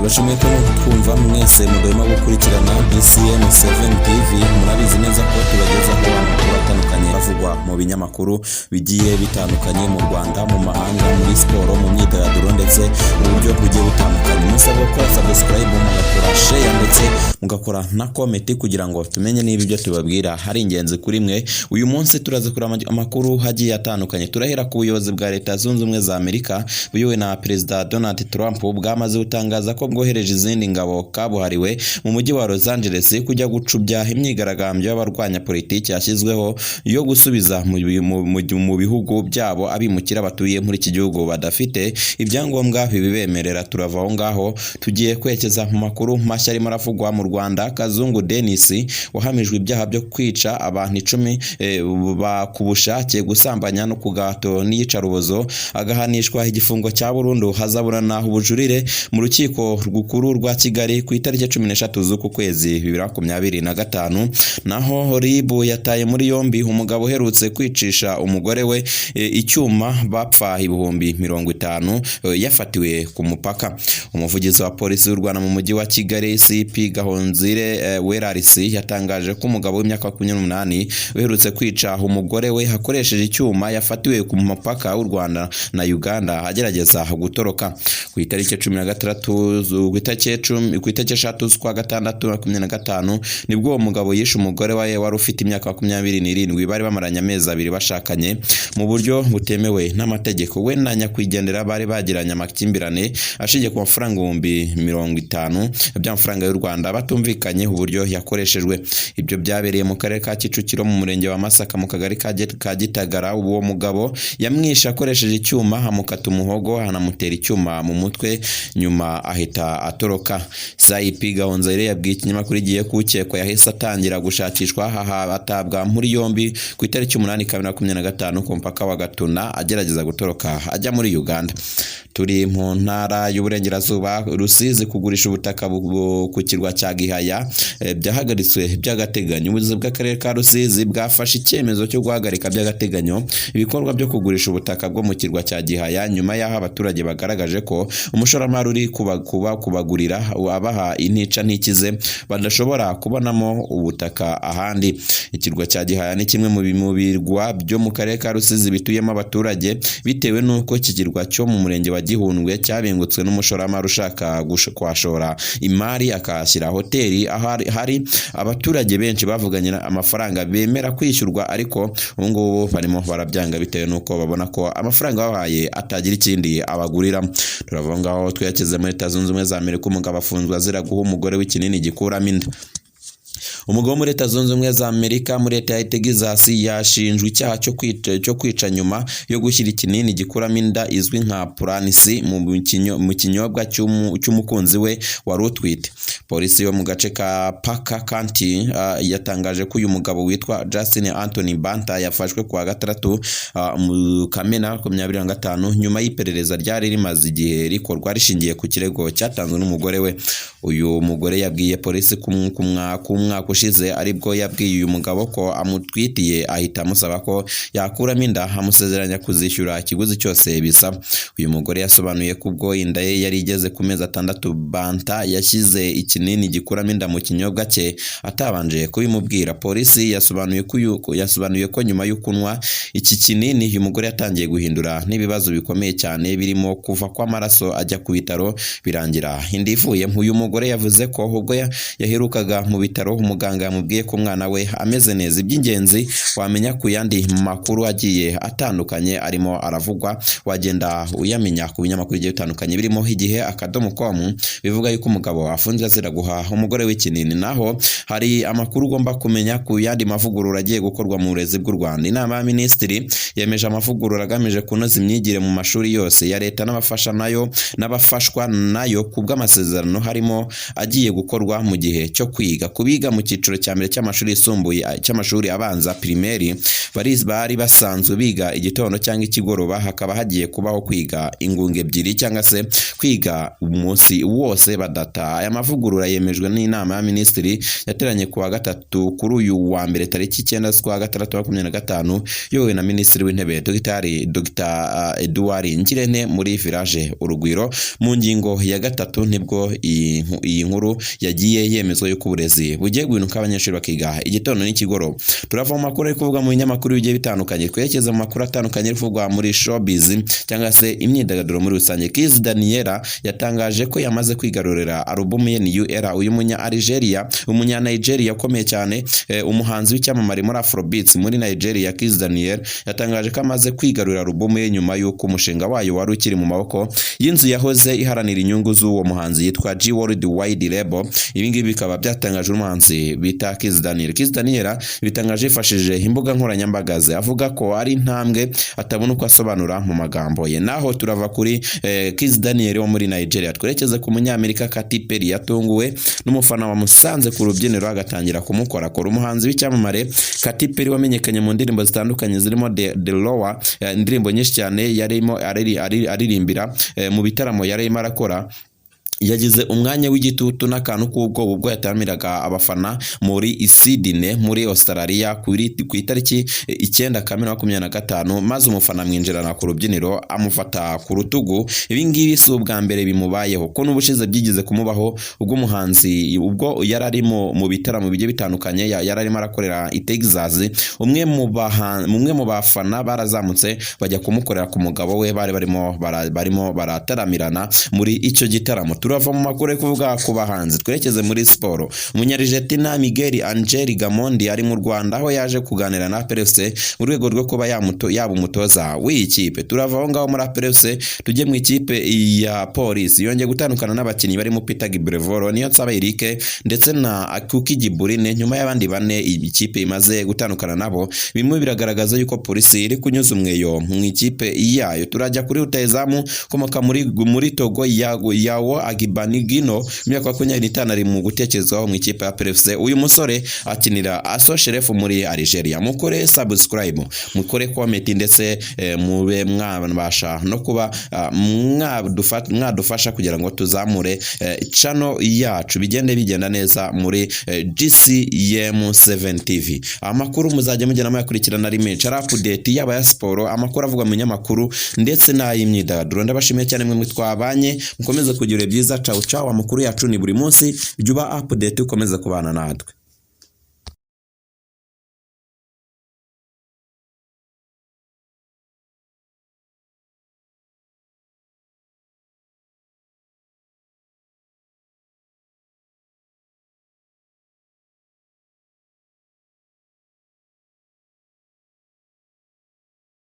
tubashimiye ko twumva mwese mudahema gukurikirana BCM7 TV. Murabizi neza ko tubagezaho amakuru atandukanye bavugwa mu binyamakuru bigiye bitandukanye mu Rwanda, mu mahanga, muri siporo, mu myidagaduro ndetse mu buryo bugiye butandukanye. Musabwe ko subscribe, mugakora share ndetse mugakora na comment kugira ngo tumenye niba ibyo tubabwira hari ingenzi kuri mwe. Uyu munsi turaza kurama amakuru hagiye atandukanye. Turahera ku buyobozi bwa Leta Zunze Ubumwe za Amerika buyobowe na Perezida Donald Trump bwamaze gutangaza ko bwohereje izindi ngabo kabuhariwe mu mujyi wa Los Angeles kujya gucubya imyigaragambyo y'abarwanya politiki yashyizweho yo gusubiza mu bihugu byabo abimukira batuye muri iki gihugu badafite ibyangombwa bibemerera. Turava aho ngaho tugiye kwekeza mu makuru mashya arimo aravugwa mu Rwanda. Kazungu Denis wahamijwe ibyaha byo kwica abantu 10 ku bushake, gusambanya no kugato n'iyicarubozo, agahanishwa igifungo cya burundu, hazaburana ubujurire mu rukiko rukuru rwa Kigali ku itariki 13 z'uku kwezi 2025. Naho RIB yataye muri yombi umugabo uherutse kwicisha umugore we icyuma bapfa 50,000 yafatiwe ku mupaka. Umuvugizi wa polisi y'u Rwanda mu mujyi wa Kigali CP Gahonzire Werarisi yatangaje ko umugabo w'imyaka 28 uherutse kwica umugore we hakoresheje icyuma yafatiwe ku mupaka w'u Rwanda na Uganda agerageza gutoroka. Ku itariki 16 ku itariki 6 z'ukwa gatandatu 2025 nibwo uwo mugabo yishe umugore we wari ufite imyaka 27 bari bamaranye amezi 2 bashakanye mu buryo butemewe n'amategeko. We na nyakwigendera bari bagiranye amakimbirane ashingiye ku mafaranga 50,000 by'amafaranga y'u Rwanda batumvikanye uburyo yakoreshejwe. Ibyo byabereye mu karere ka Kicukiro mu murenge wa Masaka mu kagari ka Gitagara. Uwo mugabo yamwishe akoresheje icyuma, hamukata umuhogo, hanamutera icyuma mu mutwe, nyuma ahita atoroka. CP Gahonzire yabwiye ikinyamakuru igiye kukekwa yahise atangira gushakishwa atabwa muri yombi ku itariki 8/2025 ku mpaka wa Gatuna agerageza gutoroka ajya muri Uganda. Turi mu ntara y'uburengerazuba. Rusizi kugurisha ubutaka ku kirwa cya Gihaya byahagaritswe by'agateganyo. Ubuyobozi bw'akarere ka Rusizi bwafashe icyemezo cyo guhagarika by'agateganyo ibikorwa byo kugurisha ubutaka bwo mu kirwa cya Gihaya nyuma y'aho abaturage bagaragaje ko umushoramari uri kubagurira abaha intica ntikize badashobora kubonamo ubutaka ahandi. Ikirwa cya Gihaya ni kimwe mu birwa byo mu karere ka Rusizi bituyemo abaturage bitewe n'uko iki kirwa cyo mu murenge wa Gihundwe cyabengutswe n'umushoramari ushaka kwashora imari akahashyira hoteli. Hari abaturage benshi bavuganye amafaranga bemera kwishyurwa, ariko ubu ngubu barimo barabyanga bitewe n'uko babona ko amafaranga bahaye atagira ikindi abagurira. Turavuga ngaho twiyakeze muri Leta Zunze Ubumwe za Amerika. Umugabo afunzwe azira guha umugore w'ikinini gikuramo inda. Umugabo muri Leta Zunze Ubumwe za Amerika muri Leta ya Texas yashinjwe icyaha cyo kwica nyuma yo gushyira ikinini gikuramo inda izwi nka Pranisy mu kinyobwa cy'umukunzi we wari utwite. Polisi yo mu gace ka Parker County yatangaje ko uyu mugabo witwa Justin Anthony Banta yafashwe kuwa gatandatu mu Kamena 2025 nyuma y'iperereza ryari rimaze igihe rikorwa rishingiye ku kirego cyatanzwe n'umugore we. Uyu mugore yabwiye polisi kumwaka ushize aribwo yabwiye uyu mugabo ko amutwitiye, ahita amusaba ko yakuramo inda, amusezeranya kuzishyura ikiguzi cyose bisaba. Uyu mugore yasobanuye ko ubwo inda ye yari igeze ku mezi 6 Banta yashyize ikinini gikuramo inda mu kinyobwa cye atabanje kubimubwira. Polisi yasobanuye ko nyuma yo kunywa iki kinini uyu mugore yatangiye guhindura n'ibibazo bikomeye cyane birimo kuva kw'amaraso ajya ku bitaro birangira inda ivuye. Uyu mugore yavuze ko ubwo yaherukaga mu bitaro umuganga yamubwiye ko umwana we ameze neza. Iby'ingenzi wamenya ku yandi makuru agiye atandukanye arimo aravugwa wagenda uyamenya ku binyamakuru bigiye bitandukanye birimo Igihe.com bivuga yuko umugabo afunzwe azira guha umugore w'ikinini. Naho hari amakuru ugomba kumenya ku yandi mavugurura agiye gukorwa mu burezi bw'u Rwanda. Inama ya Minisitiri yemeje amavugurura agamije kunoza imyigire mu mashuri yose ya leta n'abafashwa nayo ku bw'amasezerano harimo agiye gukorwa mu gihe cyo kwiga. Kubiga mu cyiciro cya mbere cy'amashuri yisumbuye cy'amashuri abanza primaire bari basanzwe biga igitondo cyangwa ikigoroba, hakaba hagiye kubaho kwiga ingunga ebyiri cyangwa se kwiga umunsi wose badata. Aya mavugurura yemejwe n'inama ya minisitiri yateranye kuwa gatatu kuri uyu wa mbere tariki 9 z'ukwa gatandatu 2025 yowe na minisitiri w'intebe Dr. Edouard Ngirente muri village Urugwiro. Mu ngingo ya gatatu nibwo iyi nkuru yagiye yemezwa yuko uburezi bugiye guhinuka abanyeshuri bakiga igitondo n'ikigoroba. Turava mu makuru ari kuvuga mu binyamakuru bigiye bitandukanye twerekeza mu makuru atandukanye rivugwa muri showbiz cyangwa se imyidagaduro muri rusange. Kiss Daniela yatangaje ko yamaze kwigarurira album ye New Era. Uyu umunya Nigeria ukomeye cyane, umuhanzi w'icyamamare muri Afrobeats muri Nigeria, Kiss Daniel yatangaje ko amaze kwigarurira album ye nyuma y'uko umushinga wayo wari ukiri mu maboko y'inzu yahoze iharanira inyungu z'uwo muhanzi yitwa G World Wide Label. Ibi ngibi bikaba byatangajwe n'umuhanzi bita Kiss Daniel. Kiss Daniel bitangaje yifashishije imbuga nkoranyambaga ze avuga ko ari intambwe atabona uko asobanura mu magambo ye. Naho turava kuri Kiss Daniel wo muri Nigeria twerekeze ku munyamerika Katy Perry yatunguwe n'umufana wamusanze ku rubyiniro agatangira kumukorakora. Umuhanzi w'icyamamare Katy Perry wamenyekanye mu ndirimbo zitandukanye zirimo The Lower, indirimbo nyinshi cyane yarimo aririmbira mu bitaramo yarimo arakora, yagize umwanya w'igitutu n'akantu k'ubwoba ubwo yataramiraga abafana muri Sydney muri Australia ku itariki 9 Kamena 2025, maze umufana mwinjirana ku rubyiniro amufata ku rutugu. Ibi ngibi si ubwa mbere bimubayeho ko n'ubushize byigize kumubaho ubwo umuhanzi ubwo yararimo mu bitaramo bigiye bitandukanye yararimo arakorera i Texas. umwe mu bafana barazamutse bajya kumukorera ku mugabo we barimo barataramirana muri icyo gitaramo. Turava mu makuru kuvuga ku bahanzi twerekeze muri siporo. Umunyargentina Miguel Angel Gamondi ari mu Rwanda aho yaje kuganira na PFC mu rwego rwo kuba yaba umutoza w'iyi kipe. Turava aho ngaho muri PFC tujye mu ikipe ya Police yongeye gutandukana n'abakinnyi barimo Peter Gibrevoro, Niyonsaba Eric ndetse na Akuki Giburine nyuma y'abandi bane ikipe imaze gutandukana nabo. Bimwe biragaragaza yuko Police iri kunyuza umweyo mu ikipe yayo. Turajya kuri rutayezamu komoka muri Togo yawo Agibanigino imyaka 25 ari mu gutekerezwaho mu ikipe ya PFC. Uyu musore akinira Aso Sheref muri Algeria. Mukore subscribe, mukore comment ndetse mube mwabasha no kuba mwadufasha kugira ngo tuzamure channel yacu bigenda neza muri GCM7 TV. Amakuru muzajya mugena mayakurikirana ari menshi ari update yaba ya siporo, amakuru avuga mu nyamakuru ndetse n'ay'imyidagaduro. Ndabashimiye cyane mwe twabanye, mukomeze kugira byiza. Ciao amakuru yacu ni buri munsi, jya uba update ukomeza kubana natwe.